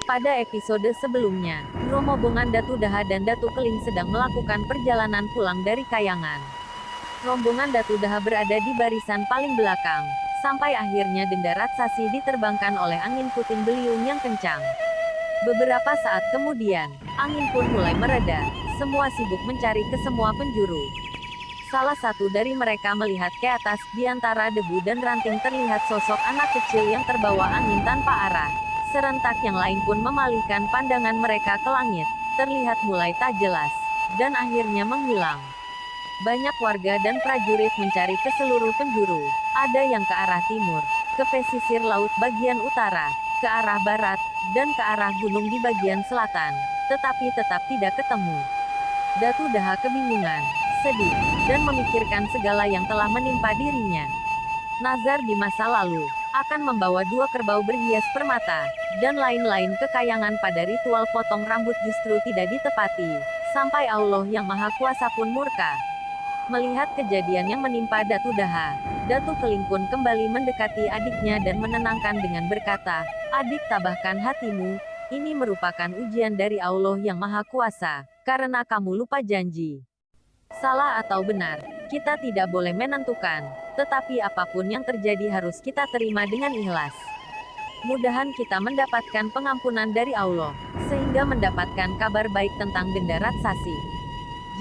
Pada episode sebelumnya, rombongan Datu Daha dan Datu Keling sedang melakukan perjalanan pulang dari Kayangan. Rombongan Datu Daha berada di barisan paling belakang, sampai akhirnya denda raksasi diterbangkan oleh angin puting beliung yang kencang. Beberapa saat kemudian, angin pun mulai mereda, semua sibuk mencari ke semua penjuru. Salah satu dari mereka melihat ke atas, di antara debu dan ranting terlihat sosok anak kecil yang terbawa angin tanpa arah. Serentak yang lain pun memalihkan pandangan mereka ke langit, terlihat mulai tak jelas, dan akhirnya menghilang. Banyak warga dan prajurit mencari ke seluruh penjuru. Ada yang ke arah timur, ke pesisir laut bagian utara, ke arah barat, dan ke arah gunung di bagian selatan, tetapi tetap tidak ketemu. Datu Daha kebingungan, sedih, dan memikirkan segala yang telah menimpa dirinya. Nazar di masa lalu akan membawa 2 kerbau berhias permata, dan lain-lain kekayangan pada ritual potong rambut justru tidak ditepati, sampai Allah yang Maha Kuasa pun murka. Melihat kejadian yang menimpa Datu Daha, Datu Keling pun kembali mendekati adiknya dan menenangkan dengan berkata, "Adik, tabahkan hatimu, ini merupakan ujian dari Allah yang Maha Kuasa, karena kamu lupa janji. Salah atau benar, kita tidak boleh menentukan, tetapi apapun yang terjadi harus kita terima dengan ikhlas. Mudahan kita mendapatkan pengampunan dari Allah, sehingga mendapatkan kabar baik tentang denda raksasi.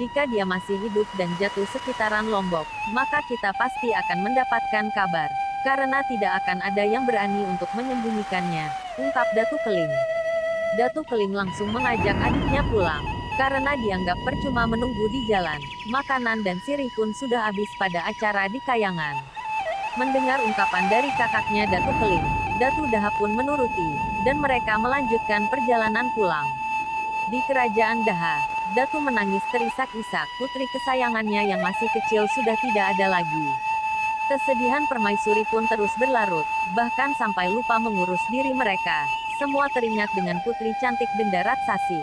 Jika dia masih hidup dan jatuh sekitaran Lombok, maka kita pasti akan mendapatkan kabar, karena tidak akan ada yang berani untuk menyembunyikannya," ungkap Datu Keling. Datu Keling langsung mengajak adiknya pulang, karena dianggap percuma menunggu di jalan. Makanan dan sirih pun sudah habis pada acara di Kayangan. Mendengar ungkapan dari kakaknya Datu Keling, Datu Daha pun menuruti, dan mereka melanjutkan perjalanan pulang. Di kerajaan Daha, Datu menangis terisak-isak, putri kesayangannya yang masih kecil sudah tidak ada lagi. Kesedihan permaisuri pun terus berlarut, bahkan sampai lupa mengurus diri mereka. Semua teringat dengan putri cantik denda raksasi.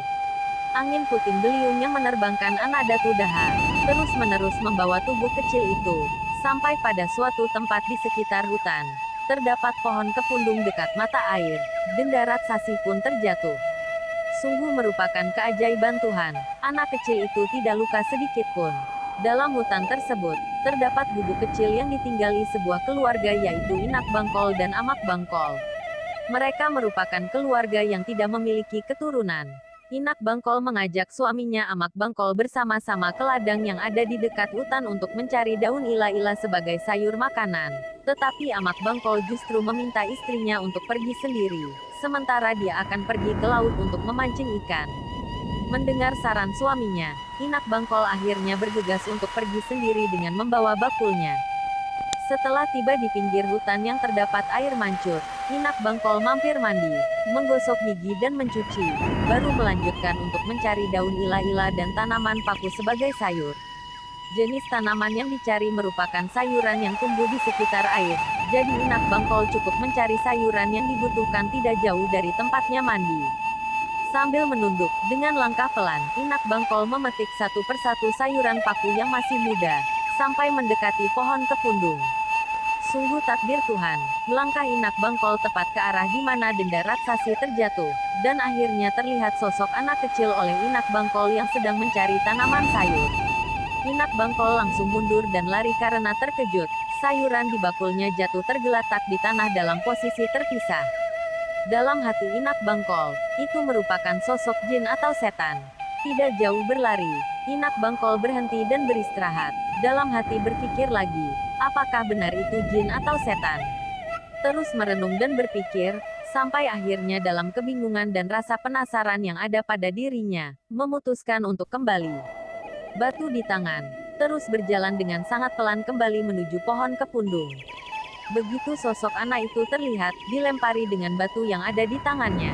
Angin puting beliung yang menerbangkan anak Datu Daha, terus-menerus membawa tubuh kecil itu, sampai pada suatu tempat di sekitar hutan. Terdapat pohon kepundung dekat mata air, denda raksasi pun terjatuh. Sungguh merupakan keajaiban Tuhan, anak kecil itu tidak luka sedikit pun. Dalam hutan tersebut, terdapat gubuk kecil yang ditinggali sebuah keluarga yaitu Inak Bangkol dan Amak Bangkol. Mereka merupakan keluarga yang tidak memiliki keturunan. Inak Bangkol mengajak suaminya Amak Bangkol bersama-sama ke ladang yang ada di dekat hutan untuk mencari daun ila-ila sebagai sayur makanan. Tetapi Amak Bangkol justru meminta istrinya untuk pergi sendiri, sementara dia akan pergi ke laut untuk memancing ikan. Mendengar saran suaminya, Inak Bangkol akhirnya bergegas untuk pergi sendiri dengan membawa bakulnya. Setelah tiba di pinggir hutan yang terdapat air mancur, Inak Bangkol mampir mandi, menggosok gigi dan mencuci, baru melanjutkan untuk mencari daun ila-ila dan tanaman paku sebagai sayur. Jenis tanaman yang dicari merupakan sayuran yang tumbuh di sekitar air, jadi Inak Bangkol cukup mencari sayuran yang dibutuhkan tidak jauh dari tempatnya mandi. Sambil menunduk, dengan langkah pelan, Inak Bangkol memetik satu persatu sayuran paku yang masih muda, sampai mendekati pohon kepundung. Sungguh takdir Tuhan, langkah Inak Bangkol tepat ke arah di mana denda raksasi terjatuh, dan akhirnya terlihat sosok anak kecil oleh Inak Bangkol yang sedang mencari tanaman sayur. Inak Bangkol langsung mundur dan lari karena terkejut, sayuran di bakulnya jatuh tergeletak di tanah dalam posisi terpisah. Dalam hati Inak Bangkol, itu merupakan sosok jin atau setan. Tidak jauh berlari, Inak Bangkol berhenti dan beristirahat. Dalam hati berpikir lagi, apakah benar itu jin atau setan? Terus merenung dan berpikir, sampai akhirnya dalam kebingungan dan rasa penasaran yang ada pada dirinya, memutuskan untuk kembali. Batu di tangan, terus berjalan dengan sangat pelan kembali menuju pohon kepundung. Begitu sosok anak itu terlihat, dilempari dengan batu yang ada di tangannya.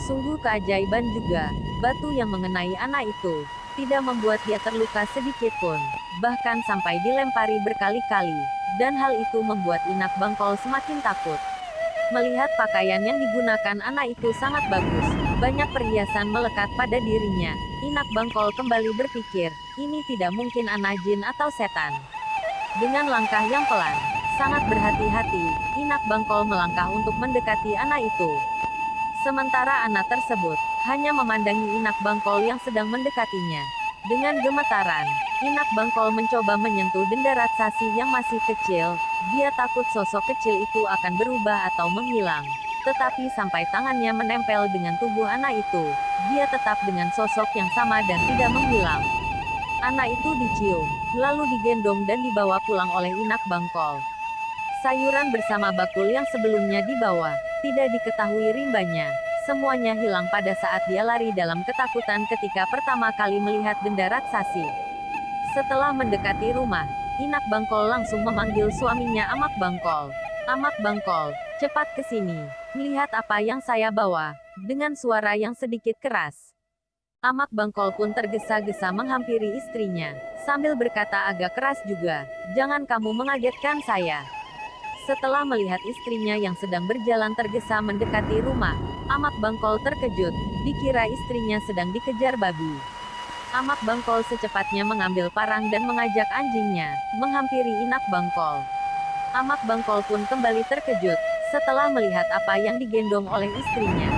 Sungguh keajaiban juga, batu yang mengenai anak itu, tidak membuat dia terluka sedikit pun, bahkan sampai dilempari berkali-kali, dan hal itu membuat Inak Bangkol semakin takut. Melihat pakaian yang digunakan anak itu sangat bagus, banyak perhiasan melekat pada dirinya, Inak Bangkol kembali berpikir, ini tidak mungkin anak jin atau setan. Dengan langkah yang pelan, sangat berhati-hati, Inak Bangkol melangkah untuk mendekati anak itu. Sementara anak tersebut hanya memandangi Inak Bangkol yang sedang mendekatinya. Dengan gemetaran, Inak Bangkol mencoba menyentuh denda raksasi yang masih kecil. Dia takut sosok kecil itu akan berubah atau menghilang. Tetapi sampai tangannya menempel dengan tubuh anak itu, dia tetap dengan sosok yang sama dan tidak menghilang. Anak itu dicium, lalu digendong dan dibawa pulang oleh Inak Bangkol. Sayuran bersama bakul yang sebelumnya dibawa, tidak diketahui rimbanya. Semuanya hilang pada saat dia lari dalam ketakutan ketika pertama kali melihat benda raksasi. Setelah mendekati rumah, Inak Bangkol langsung memanggil suaminya Amak Bangkol. Amak Bangkol, cepat ke sini. Lihat apa yang saya bawa. Dengan suara yang sedikit keras. Amak Bangkol pun tergesa-gesa menghampiri istrinya, sambil berkata agak keras juga, "Jangan kamu mengagetkan saya." Setelah melihat istrinya yang sedang berjalan tergesa mendekati rumah, Amak Bangkol terkejut, dikira istrinya sedang dikejar babi. Amak Bangkol secepatnya mengambil parang dan mengajak anjingnya, menghampiri Inak Bangkol. Amak Bangkol pun kembali terkejut, setelah melihat apa yang digendong oleh istrinya.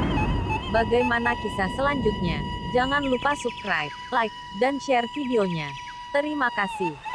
Bagaimana kisah selanjutnya? Jangan lupa subscribe, like, dan share videonya. Terima kasih.